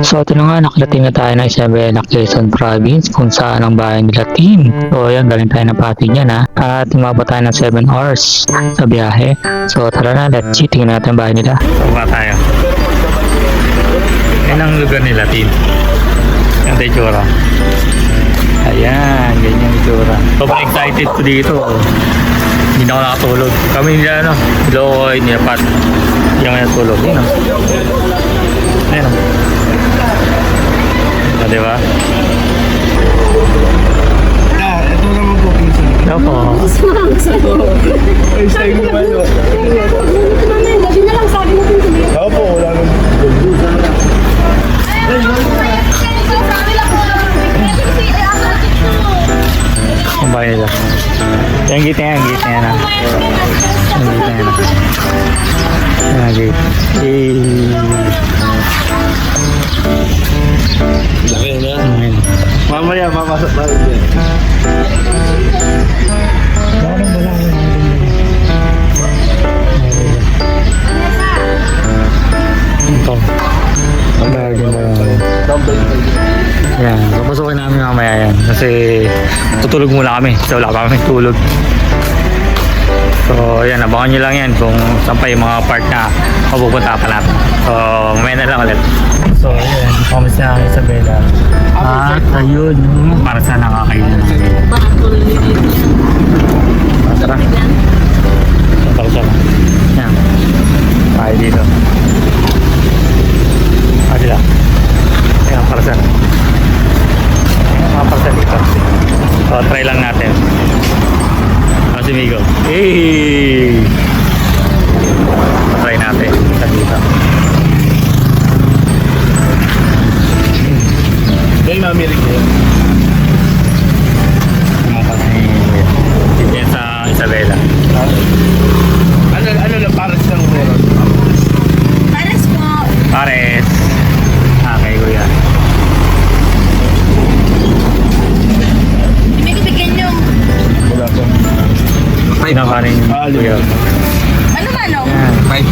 So ito na nga, nakarating na tayo ng Isabela, Quezon Province, kung saan ang bahay nila Team. So ayan, galing tayo ng Pasig yan ha. At umabot tayo ng 7 hours sa biyahe. So tara na, let's see, tingnan natin ang bahay nila. So ba tayo? Yan ang lugar nila Team. Yan tayo tsura. Ayan, ganyan yung tsura. Sobrang excited ko dito. Hindi na ako nakatulog. Kami nila ano, Lloyd, nila Pat. Hindi ako natulog. Yan o. Ayan o. Diba? Ito naman po pinsan. Ito po. Ay, sa'yo naman o. Gabi na lang sabi natin sa mga. Ako po, wala naman. Ang bahay nila. Yung gate na yan, gate na yan ha. Yung gate na yan ha. Yung gate. Laki na. Ayan. Mamaya, mapasok na rin yan. Parang wala ko yung ito. Ang gaganda yan. Yan, papasukin namin mamaya yan. Kasi tutulog muna kami. So wala pa kami tulog. So yan, abangan nyo lang yan kung saan pa yung mga part na mapupunta pa natin. So mamaya na lang ulit. So yan, kami sa Isabela. At ayun, para sa nakakainan namin. Tara. Tara siya. Yan. Tayo dito. Sila. Ayan, para sa para sa dito. So, try lang natin. Si Migo. Hey! Try natin sa dito. Yan yung Amerika yan. Dito yan sa Isabela. Ano lang, pares lang meron. Pares po. Pares. Okay, kuya. Hindi ko bigyan nyo. Wala po. Pinakanin kuya. Ano man o? Yan. 5.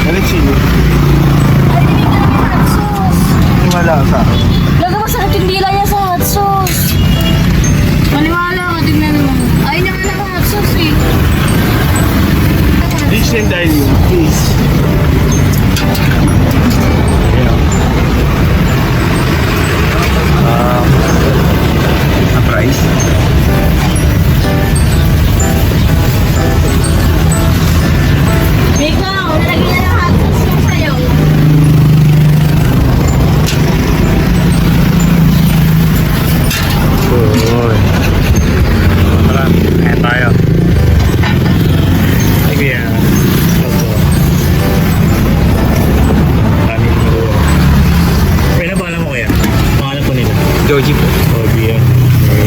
Ano chili? Ay, hindi ka naman hot sauce. Yung malasa. Lagyan mo sa katindila niya sa hot sauce. Maniwala ka, tignan mo. Ay, naman ang hot sauce eh. Rich and dining, please. Ang price. Ikaw, nalagyan na ng hot sauce yung sayo. Uy. Tara, ayan tayo. Ay, kuya. Opo. Kanin ko. Pwede ba alam mo kuya? Pangalan po nila? Joji po. Joji yan.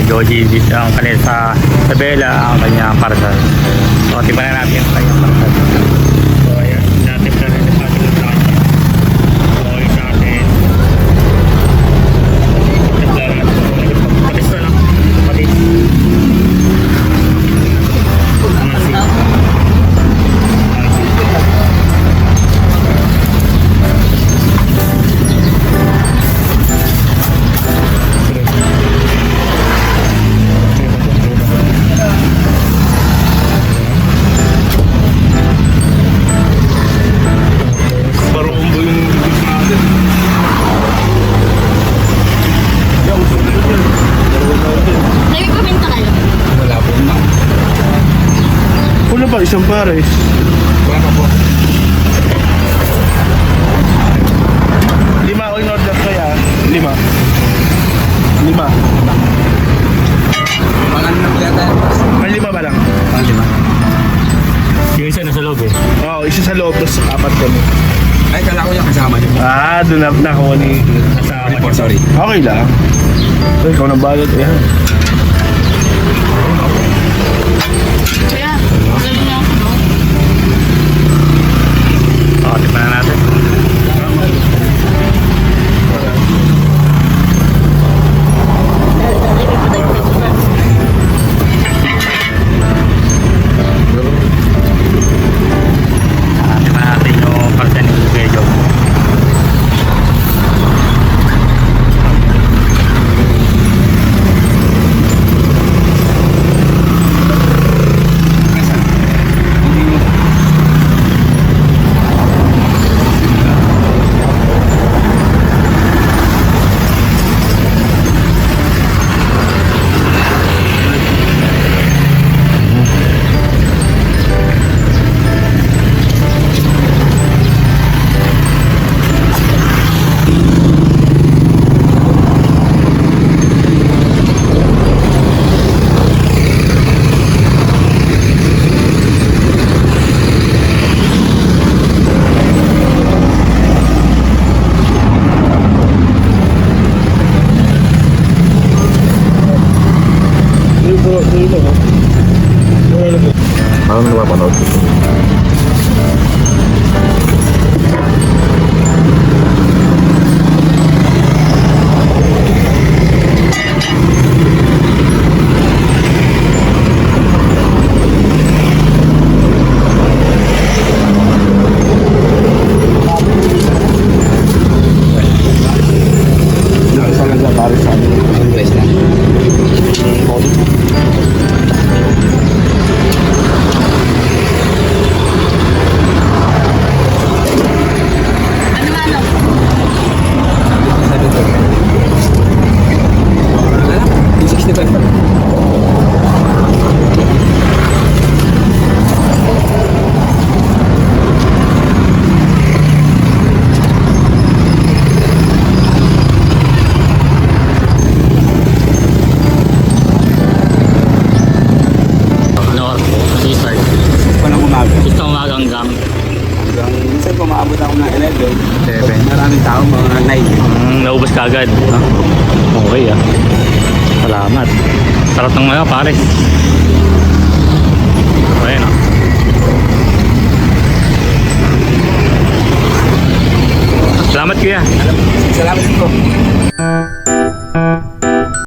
Joji, ang kanil sa Isabela, ang kanyang parasal. So, tiba na natin yung kanyang parasal. So, ayan. Natin na rin yung ating plan. So, yung sa atin. Patis na lang. Patis. Nasi. Parang umbo yung bibig natin. Nagkakamenta kayo. Wala po na. Wala ba? Isang pares. Wala pa po. 5 ako in order kaya. 5. 5. May 5 ba lang? Yung isa nasa loob eh. Oo, isa sa loob, tapos 4 kami. Ay, kala ko yung kasama niyo. Ah, doon na ako ni... Nasa Report, sorry. Okay lang. So, ikaw na balot. Yan. Kaya, sabi niya ako, no? Tikman na natin. napapanood. Isa lang sa Paris sa amin. Ang best na. Ano ba, ano? Sabi ko. Wala lang. 265. Ano oras po? Start. Walang umaga. Gusto umaga hanggang Hanggang minsan po maabot ako ng 11. 7. Maraming tao, mga 9. Naubos ka agad. Okay ah. Salamat. Sarap ng mga pare. Ayan ah. Salamat kuya. Salamat din po.